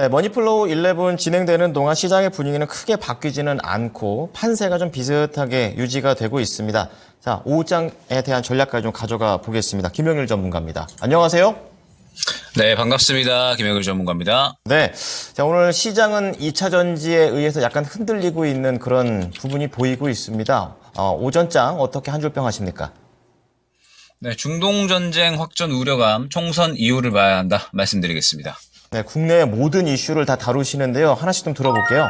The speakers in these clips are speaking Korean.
네, 머니플로우 11 진행되는 동안 시장의 분위기는 크게 바뀌지는 않고 판세가 좀 비슷하게 유지가 되고 있습니다. 자, 오후장에 대한 전략까지 좀 가져가 보겠습니다. 김영일 전문가입니다. 안녕하세요. 네, 반갑습니다. 김영일 전문가입니다. 네, 자, 오늘 시장은 2차 전지에 의해서 약간 흔들리고 있는 그런 부분이 보이고 있습니다. 오전장 어떻게 한 줄평 하십니까? 네, 중동전쟁 확전 우려감, 총선 이유를 봐야 한다 말씀드리겠습니다. 네, 국내의 모든 이슈를 다 다루시는데요. 하나씩 좀 들어볼게요.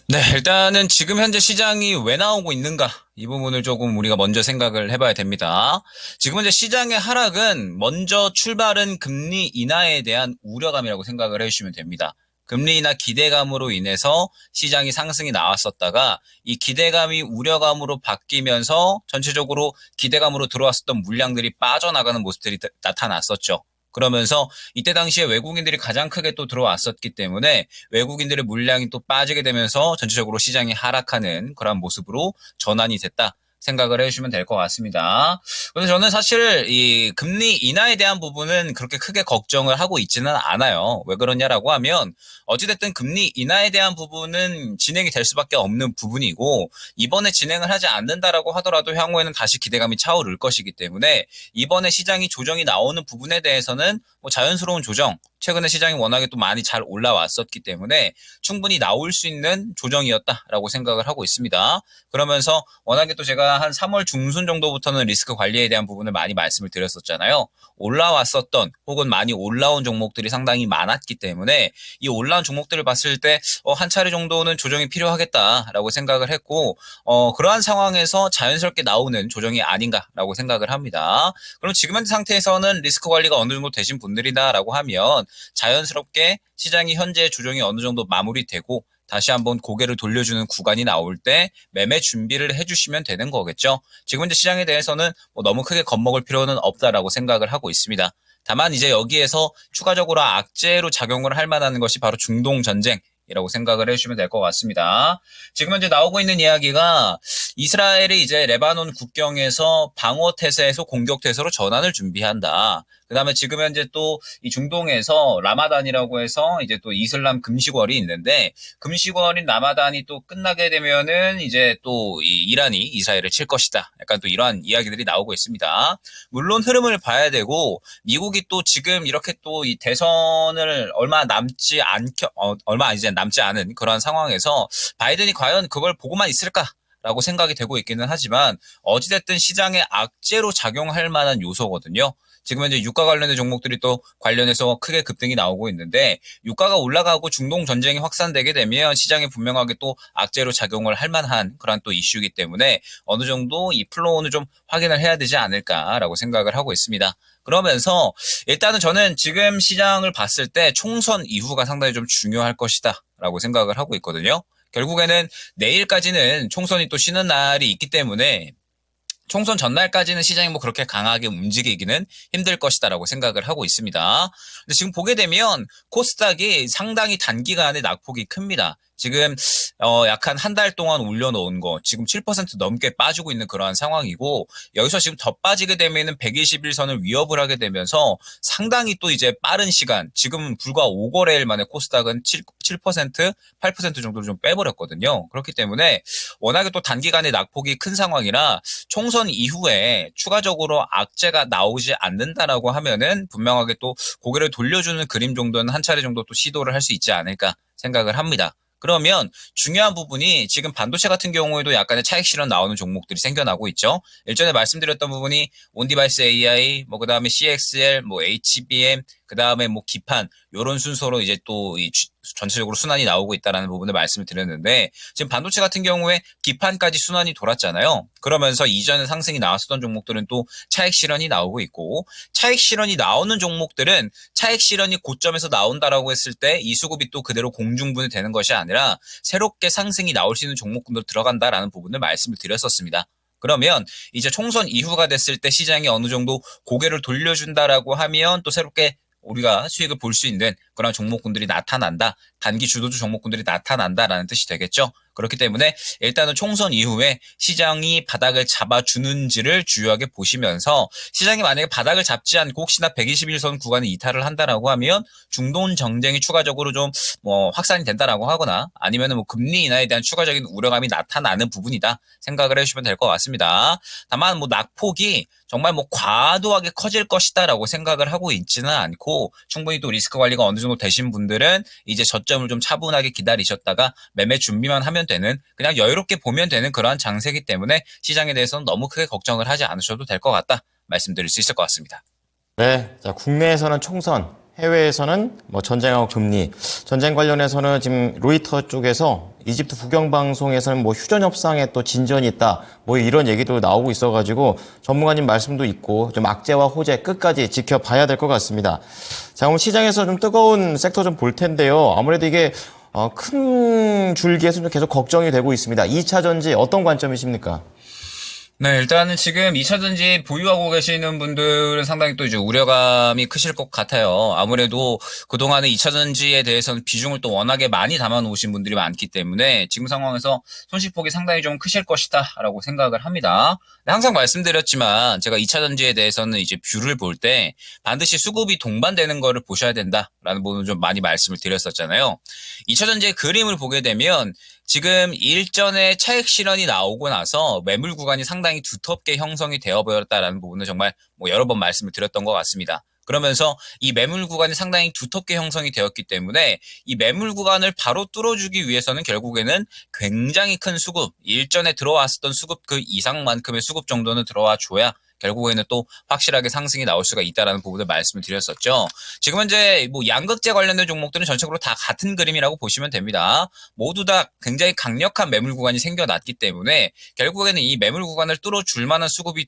네, 일단은 지금 현재 시장이 왜 나오고 있는가? 이 부분을 조금 우리가 먼저 생각을 해봐야 됩니다. 지금 현재 시장의 하락은 먼저 출발은 금리 인하에 대한 우려감이라고 생각을 해주시면 됩니다. 금리 인하 기대감으로 인해서 시장이 상승이 나왔었다가 이 기대감이 우려감으로 바뀌면서 전체적으로 기대감으로 들어왔었던 물량들이 빠져나가는 모습들이 나타났었죠. 그러면서 이때 당시에 외국인들이 가장 크게 또 들어왔었기 때문에 외국인들의 물량이 또 빠지게 되면서 전체적으로 시장이 하락하는 그런 모습으로 전환이 됐다. 생각을 해주시면 될 것 같습니다. 그래서 저는 사실 이 금리 인하에 대한 부분은 그렇게 크게 걱정을 하고 있지는 않아요. 왜 그러냐라고 하면 어찌됐든 금리 인하에 대한 부분은 진행이 될 수밖에 없는 부분이고 이번에 진행을 하지 않는다라고 하더라도 향후에는 다시 기대감이 차오를 것이기 때문에 이번에 시장이 조정이 나오는 부분에 대해서는 뭐 자연스러운 조정, 최근에 시장이 워낙에 또 많이 잘 올라왔었기 때문에 충분히 나올 수 있는 조정이었다라고 생각을 하고 있습니다. 그러면서 워낙에 또 제가 한 3월 중순 정도부터는 리스크 관리에 대한 부분을 많이 말씀을 드렸었잖아요. 올라왔었던 혹은 많이 올라온 종목들이 상당히 많았기 때문에 이 올라온 종목들을 봤을 때 한 차례 정도는 조정이 필요하겠다라고 생각을 했고 그러한 상황에서 자연스럽게 나오는 조정이 아닌가라고 생각을 합니다. 그럼 지금 현재 상태에서는 리스크 관리가 어느 정도 되신 분들이다라고 하면 자연스럽게 시장이 현재 조정이 어느 정도 마무리되고 다시 한번 고개를 돌려주는 구간이 나올 때 매매 준비를 해주시면 되는 거겠죠. 지금 현재 시장에 대해서는 너무 크게 겁먹을 필요는 없다라고 생각을 하고 있습니다. 다만 이제 여기에서 추가적으로 악재로 작용을 할 만한 것이 바로 중동 전쟁이라고 생각을 해주시면 될 것 같습니다. 지금 현재 나오고 있는 이야기가 이스라엘이 이제 레바논 국경에서 방어 태세에서 공격 태세로 전환을 준비한다. 그 다음에 지금 현재 또 이 중동에서 라마단이라고 해서 이제 또 이슬람 금식월이 있는데 금식월인 라마단이 또 끝나게 되면은 이제 또 이 이란이 이스라엘을 칠 것이다. 약간 또 이러한 이야기들이 나오고 있습니다. 물론 흐름을 봐야 되고 미국이 또 지금 이렇게 또 이 대선을 얼마 이제 남지 않은 그러한 상황에서 바이든이 과연 그걸 보고만 있을까? 라고 생각이 되고 있기는 하지만 어찌됐든 시장의 악재로 작용할 만한 요소거든요. 지금 현재 유가 관련된 종목들이 또 관련해서 크게 급등이 나오고 있는데 유가가 올라가고 중동 전쟁이 확산되게 되면 시장에 분명하게 또 악재로 작용을 할 만한 그런 또 이슈이기 때문에 어느 정도 이 플로우는 좀 확인을 해야 되지 않을까라고 생각을 하고 있습니다. 그러면서 일단은 저는 지금 시장을 봤을 때 총선 이후가 상당히 좀 중요할 것이다 라고 생각을 하고 있거든요. 결국에는 내일까지는 총선이 또 쉬는 날이 있기 때문에 총선 전날까지는 시장이 뭐 그렇게 강하게 움직이기는 힘들 것이다라고 생각을 하고 있습니다. 근데 지금 보게 되면 코스닥이 상당히 단기간에 낙폭이 큽니다. 지금 약한 한 달 동안 올려놓은 거 지금 7% 넘게 빠지고 있는 그러한 상황이고 여기서 지금 더 빠지게 되면은 121선을 위협을 하게 되면서 상당히 또 이제 빠른 시간 지금 불과 5거래일 만에 코스닥은 7%, 8% 정도를 좀 빼버렸거든요. 그렇기 때문에 워낙에 또 단기간에 낙폭이 큰 상황이라 총선 이후에 추가적으로 악재가 나오지 않는다라고 하면은 분명하게 또 고개를 돌려주는 그림 정도는 한 차례 정도 또 시도를 할 수 있지 않을까 생각을 합니다. 그러면 중요한 부분이 지금 반도체 같은 경우에도 약간의 차익 실현 나오는 종목들이 생겨나고 있죠. 일전에 말씀드렸던 부분이 온디바이스 AI, 뭐 그다음에 CXL, 뭐 HBM, 그다음에 뭐 기판 요런 순서로 이제 또 이 전체적으로 순환이 나오고 있다라는 부분을 말씀을 드렸는데 지금 반도체 같은 경우에 기판까지 순환이 돌았잖아요. 그러면서 이전에 상승이 나왔었던 종목들은 또 차익 실현이 나오고 있고 차익 실현이 나오는 종목들은 차익 실현이 고점에서 나온다라고 했을 때 이 수급이 또 그대로 공중분이 되는 것이 아니라 새롭게 상승이 나올 수 있는 종목군도 들어간다라는 부분을 말씀을 드렸었습니다. 그러면 이제 총선 이후가 됐을 때 시장이 어느 정도 고개를 돌려준다라고 하면 또 새롭게 우리가 수익을 볼 수 있는 그런 종목군들이 나타난다. 단기 주도주 종목군들이 나타난다라는 뜻이 되겠죠. 그렇기 때문에 일단은 총선 이후에 시장이 바닥을 잡아주는지를 주요하게 보시면서 시장이 만약에 바닥을 잡지 않고 혹시나 121선 구간에 이탈을 한다라고 하면 중동 정쟁이 추가적으로 좀 확산이 된다라고 하거나 아니면은 금리 인하에 대한 추가적인 우려감이 나타나는 부분이다 생각을 해주시면 될 것 같습니다. 다만 낙폭이 정말 과도하게 커질 것이다라고 생각을 하고 있지는 않고 충분히 또 리스크 관리가 어느 정도 되신 분들은 이제 저점을 좀 차분하게 기다리셨다가 매매 준비만 하면 되는 그냥 여유롭게 보면 되는 그러한 장세이기 때문에 시장에 대해서는 너무 크게 걱정을 하지 않으셔도 될 것 같다 말씀드릴 수 있을 것 같습니다. 네, 자, 국내에서는 총선, 해외에서는 전쟁하고 금리, 전쟁 관련해서는 지금 로이터 쪽에서 이집트 국영방송에서는 휴전 협상에 또 진전이 있다, 이런 얘기도 나오고 있어가지고 전문가님 말씀도 있고 좀 악재와 호재 끝까지 지켜봐야 될 것 같습니다. 자, 그럼 시장에서 좀 뜨거운 섹터 좀 볼 텐데요. 아무래도 이게 큰 줄기에서 좀 계속 걱정이 되고 있습니다. 2차 전지 어떤 관점이십니까? 네, 일단은 지금 2차 전지 보유하고 계시는 분들은 상당히 또 이제 우려감이 크실 것 같아요. 아무래도 그동안에 2차 전지에 대해서는 비중을 또 워낙에 많이 담아 놓으신 분들이 많기 때문에 지금 상황에서 손실폭이 상당히 좀 크실 것이다라고 생각을 합니다. 항상 말씀드렸지만 제가 2차 전지에 대해서는 이제 뷰를 볼 때 반드시 수급이 동반되는 거를 보셔야 된다라는 부분을 좀 많이 말씀을 드렸었잖아요. 2차 전지의 그림을 보게 되면 지금 일전에 차익 실현이 나오고 나서 매물 구간이 상당히 두텁게 형성이 되어버렸다라는 부분을 정말 여러 번 말씀을 드렸던 것 같습니다. 그러면서 이 매물 구간이 상당히 두텁게 형성이 되었기 때문에 이 매물 구간을 바로 뚫어주기 위해서는 결국에는 굉장히 큰 수급, 일전에 들어왔었던 수급 그 이상만큼의 수급 정도는 들어와 줘야 결국에는 또 확실하게 상승이 나올 수가 있다라는 부분을 말씀을 드렸었죠. 지금 현재 양극재 관련된 종목들은 전체적으로 다 같은 그림이라고 보시면 됩니다. 모두 다 굉장히 강력한 매물 구간이 생겨났기 때문에 결국에는 이 매물 구간을 뚫어줄 만한 수급이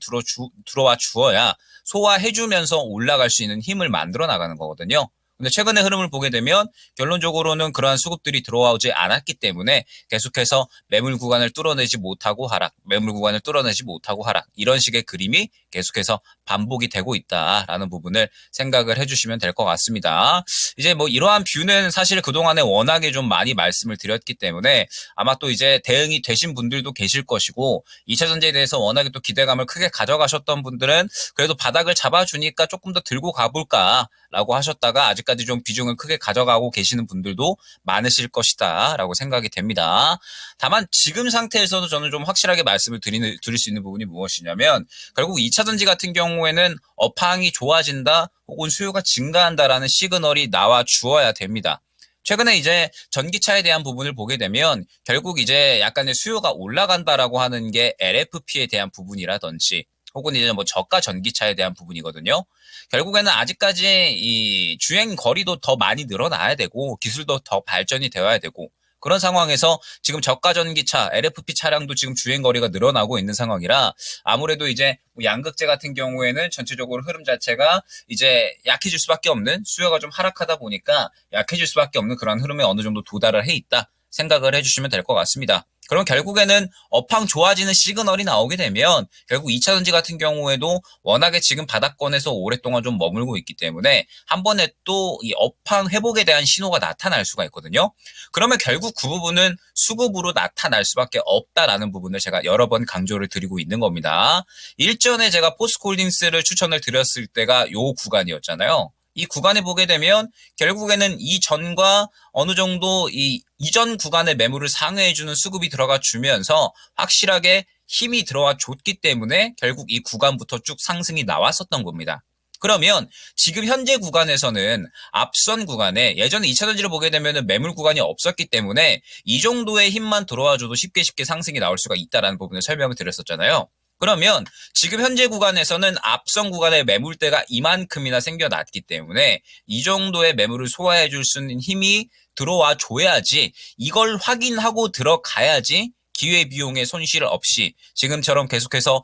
들어와 주어야 소화해주면서 올라갈 수 있는 힘을 만들어 나가는 거거든요. 근데 최근의 흐름을 보게 되면 결론적으로는 그러한 수급들이 들어오지 않았기 때문에 계속해서 매물 구간을 뚫어내지 못하고 하락, 매물 구간을 뚫어내지 못하고 하락, 이런 식의 그림이 계속해서 반복이 되고 있다라는 부분을 생각을 해주시면 될 것 같습니다. 이제 이러한 뷰는 사실 그동안에 워낙에 좀 많이 말씀을 드렸기 때문에 아마 또 이제 대응이 되신 분들도 계실 것이고 2차 전지에 대해서 워낙에 또 기대감을 크게 가져가셨던 분들은 그래도 바닥을 잡아주니까 조금 더 들고 가볼까라고 하셨다가 아직까지 좀 비중을 크게 가져가고 계시는 분들도 많으실 것이다 라고 생각이 됩니다. 다만 지금 상태에서도 저는 좀 확실하게 말씀을 드릴 수 있는 부분이 무엇이냐면 결국 2차 전지 같은 경우에는 업황이 좋아진다 혹은 수요가 증가한다라는 시그널이 나와 주어야 됩니다. 최근에 이제 전기차에 대한 부분을 보게 되면 결국 이제 약간의 수요가 올라간다라고 하는 게 LFP에 대한 부분이라든지 혹은 이제 저가 전기차에 대한 부분이거든요. 결국에는 아직까지 이 주행 거리도 더 많이 늘어나야 되고 기술도 더 발전이 되어야 되고 그런 상황에서 지금 저가 전기차, LFP 차량도 지금 주행 거리가 늘어나고 있는 상황이라 아무래도 이제 양극재 같은 경우에는 전체적으로 흐름 자체가 이제 약해질 수밖에 없는 수요가 좀 하락하다 보니까 약해질 수밖에 없는 그런 흐름에 어느 정도 도달을 해 있다 생각을 해주시면 될 것 같습니다. 그럼 결국에는 업황 좋아지는 시그널이 나오게 되면 결국 2차 전지 같은 경우에도 워낙에 지금 바닥권에서 오랫동안 좀 머물고 있기 때문에 한 번에 또 이 업황 회복에 대한 신호가 나타날 수가 있거든요. 그러면 결국 그 부분은 수급으로 나타날 수밖에 없다라는 부분을 제가 여러 번 강조를 드리고 있는 겁니다. 일전에 제가 포스코홀딩스를 추천을 드렸을 때가 요 구간이었잖아요. 이 구간에 보게 되면 결국에는 이전과 어느 정도 이 이전 구간의 매물을 상회해주는 수급이 들어가 주면서 확실하게 힘이 들어와 줬기 때문에 결국 이 구간부터 쭉 상승이 나왔었던 겁니다. 그러면 지금 현재 구간에서는 앞선 구간에 예전에 2차 전지를 보게 되면 매물 구간이 없었기 때문에 이 정도의 힘만 들어와줘도 쉽게 상승이 나올 수가 있다는 부분을 설명을 드렸었잖아요. 그러면 지금 현재 구간에서는 앞선 구간의 매물대가 이만큼이나 생겨났기 때문에 이 정도의 매물을 소화해 줄 수 있는 힘이 들어와 줘야지 이걸 확인하고 들어가야지 기회비용의 손실 없이 지금처럼 계속해서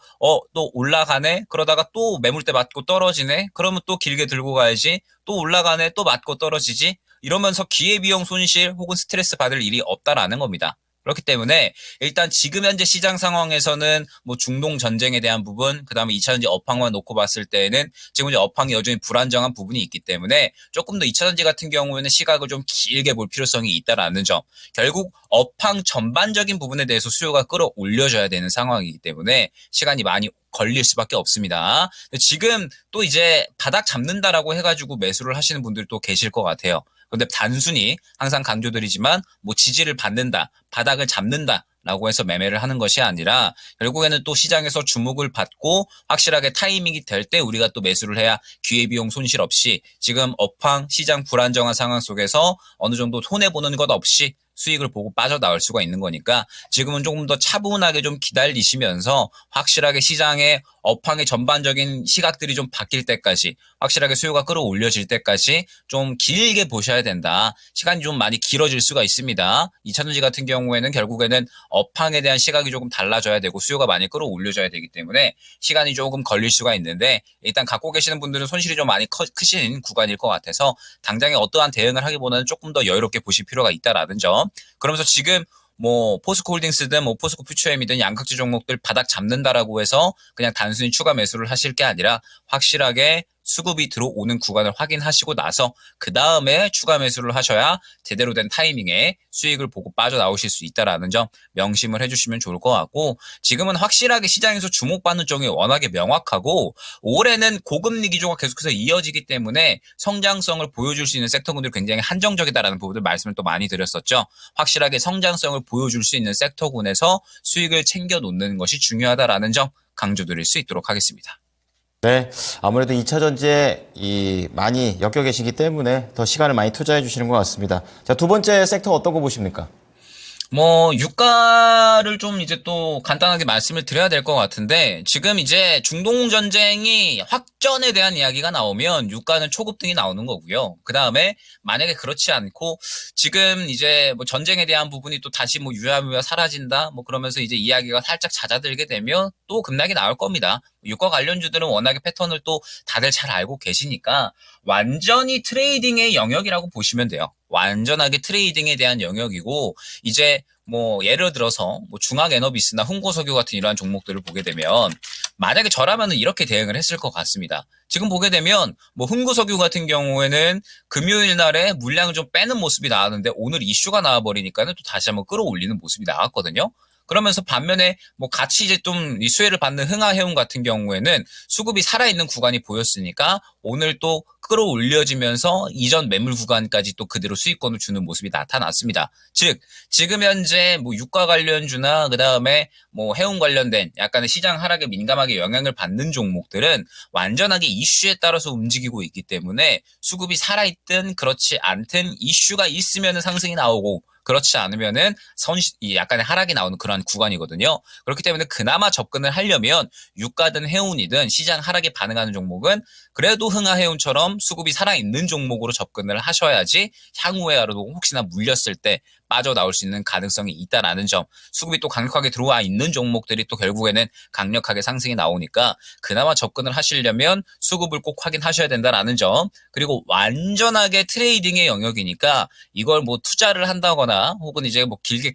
또 올라가네 그러다가 또 매물대 맞고 떨어지네 그러면 또 길게 들고 가야지 또 올라가네 또 맞고 떨어지지 이러면서 기회비용 손실 혹은 스트레스 받을 일이 없다라는 겁니다. 그렇기 때문에 일단 지금 현재 시장 상황에서는 뭐 중동 전쟁에 대한 부분, 그다음에 2차전지 업황만 놓고 봤을 때에는 지금 이제 업황이 여전히 불안정한 부분이 있기 때문에 조금 더 2차전지 같은 경우에는 시각을 좀 길게 볼 필요성이 있다라는 점. 결국 업황 전반적인 부분에 대해서 수요가 끌어올려져야 되는 상황이기 때문에 시간이 많이 걸릴 수밖에 없습니다. 지금 또 이제 바닥 잡는다라고 해가지고 매수를 하시는 분들도 계실 것 같아요. 근데 단순히 항상 강조드리지만 뭐 지지를 받는다, 바닥을 잡는다라고 해서 매매를 하는 것이 아니라 결국에는 또 시장에서 주목을 받고 확실하게 타이밍이 될 때 우리가 또 매수를 해야 기회비용 손실 없이 지금 업황 시장 불안정한 상황 속에서 어느 정도 손해보는 것 없이 수익을 보고 빠져나올 수가 있는 거니까 지금은 조금 더 차분하게 좀 기다리시면서 확실하게 시장의 업황의 전반적인 시각들이 좀 바뀔 때까지 확실하게 수요가 끌어올려질 때까지 좀 길게 보셔야 된다. 시간이 좀 많이 길어질 수가 있습니다. 2차전지 같은 경우에는 결국에는 업황에 대한 시각이 조금 달라져야 되고 수요가 많이 끌어올려져야 되기 때문에 시간이 조금 걸릴 수가 있는데 일단 갖고 계시는 분들은 손실이 좀 많이 크신 구간일 것 같아서 당장에 어떠한 대응을 하기보다는 조금 더 여유롭게 보실 필요가 있다라는 점. 그러면서 지금 뭐 포스코홀딩스든 뭐 포스코 퓨처엠이든 양극재 종목들 바닥 잡는다라고 해서 그냥 단순히 추가 매수를 하실 게 아니라 확실하게 수급이 들어오는 구간을 확인하시고 나서 그 다음에 추가 매수를 하셔야 제대로 된 타이밍에 수익을 보고 빠져나오실 수 있다라는 점 명심을 해주시면 좋을 것 같고 지금은 확실하게 시장에서 주목받는 쪽이 워낙에 명확하고 올해는 고금리 기조가 계속해서 이어지기 때문에 성장성을 보여줄 수 있는 섹터군들이 굉장히 한정적이다라는 부분을 말씀을 또 많이 드렸었죠. 확실하게 성장성을 보여줄 수 있는 섹터군에서 수익을 챙겨 놓는 것이 중요하다라는 점 강조드릴 수 있도록 하겠습니다. 네, 아무래도 2차전지에 많이 엮여 계시기 때문에 더 시간을 많이 투자해 주시는 것 같습니다. 자, 두 번째 섹터 어떤 거 보십니까? 뭐 유가를 좀 이제 또 간단하게 말씀을 드려야 될 것 같은데 지금 이제 중동 전쟁이 확전에 대한 이야기가 나오면 유가는 초급등이 나오는 거고요. 그 다음에 만약에 그렇지 않고 지금 이제 뭐 전쟁에 대한 부분이 또 다시 뭐 유야무야 사라진다 뭐 그러면서 이제 이야기가 살짝 잦아들게 되면 또 급락이 나올 겁니다. 유가 관련주들은 워낙에 패턴을 또 다들 잘 알고 계시니까 완전히 트레이딩의 영역이라고 보시면 돼요. 완전하게 트레이딩에 대한 영역이고 이제 뭐 예를 들어서 뭐 중앙에너비스나 훈고석유 같은 이러한 종목들을 보게 되면 만약에 저라면은 이렇게 대응을 했을 것 같습니다. 지금 보게 되면 뭐 훈고석유 같은 경우에는 금요일 날에 물량을 좀 빼는 모습이 나왔는데 오늘 이슈가 나와버리니까는 또 다시 한번 끌어올리는 모습이 나왔거든요. 그러면서 반면에 뭐 같이 이제 좀 이 수혜를 받는 흥하해운 같은 경우에는 수급이 살아있는 구간이 보였으니까 오늘 또 끌어올려지면서 이전 매물 구간까지 또 그대로 수익권을 주는 모습이 나타났습니다. 즉 지금 현재 뭐 유가 관련주나 그다음에 뭐 해운 관련된 약간의 시장 하락에 민감하게 영향을 받는 종목들은 완전하게 이슈에 따라서 움직이고 있기 때문에 수급이 살아있든 그렇지 않든 이슈가 있으면 상승이 나오고 그렇지 않으면은 약간의 하락이 나오는 그런 구간이거든요. 그렇기 때문에 그나마 접근을 하려면 유가든 해운이든 시장 하락에 반응하는 종목은 그래도 흥하해운처럼 수급이 살아있는 종목으로 접근을 하셔야지 향후에라도 혹시나 물렸을 때 빠져나올 수 있는 가능성이 있다라는 점. 수급이 또 강력하게 들어와 있는 종목들이 또 결국에는 강력하게 상승이 나오니까 그나마 접근을 하시려면 수급을 꼭 확인하셔야 된다라는 점. 그리고 완전하게 트레이딩의 영역이니까 이걸 뭐 투자를 한다거나 혹은 이제 뭐 길게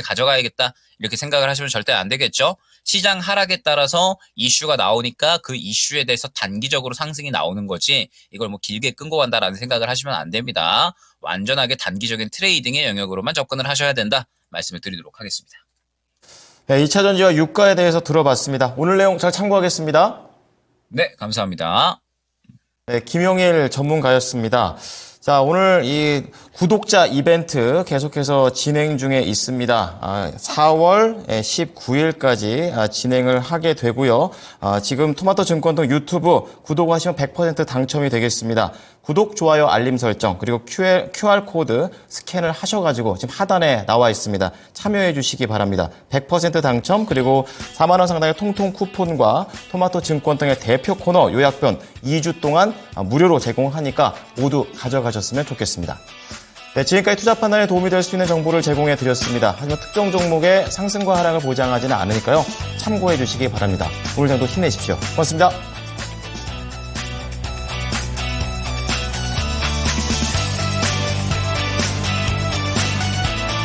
가져가야겠다 이렇게 생각을 하시면 절대 안 되겠죠. 시장 하락에 따라서 이슈가 나오니까 그 이슈에 대해서 단기적으로 상승이 나오는 거지 이걸 뭐 길게 끌고 간다라는 생각을 하시면 안 됩니다. 완전하게 단기적인 트레이딩의 영역으로만 접근을 하셔야 된다 말씀을 드리도록 하겠습니다. 네, 2차전지와 유가에 대해서 들어봤습니다. 오늘 내용 잘 참고하겠습니다. 네, 감사합니다. 네, 김용일 전문가였습니다. 자, 오늘 이 구독자 이벤트 계속해서 진행 중에 있습니다. 4월 19일까지 진행을 하게 되고요. 지금 토마토 증권통 유튜브 구독하시면 100% 당첨이 되겠습니다. 구독, 좋아요, 알림 설정, 그리고 QR코드 스캔을 하셔가지고 지금 하단에 나와 있습니다. 참여해 주시기 바랍니다. 100% 당첨, 그리고 4만 원 상당의 통통 쿠폰과 토마토 증권통의 대표 코너 요약본 2주 동안 무료로 제공하니까 모두 가져가셨으면 좋겠습니다. 네, 지금까지 투자 판단에 도움이 될 수 있는 정보를 제공해 드렸습니다. 하지만 특정 종목의 상승과 하락을 보장하지는 않으니까요. 참고해 주시기 바랍니다. 오늘도 힘내십시오. 고맙습니다.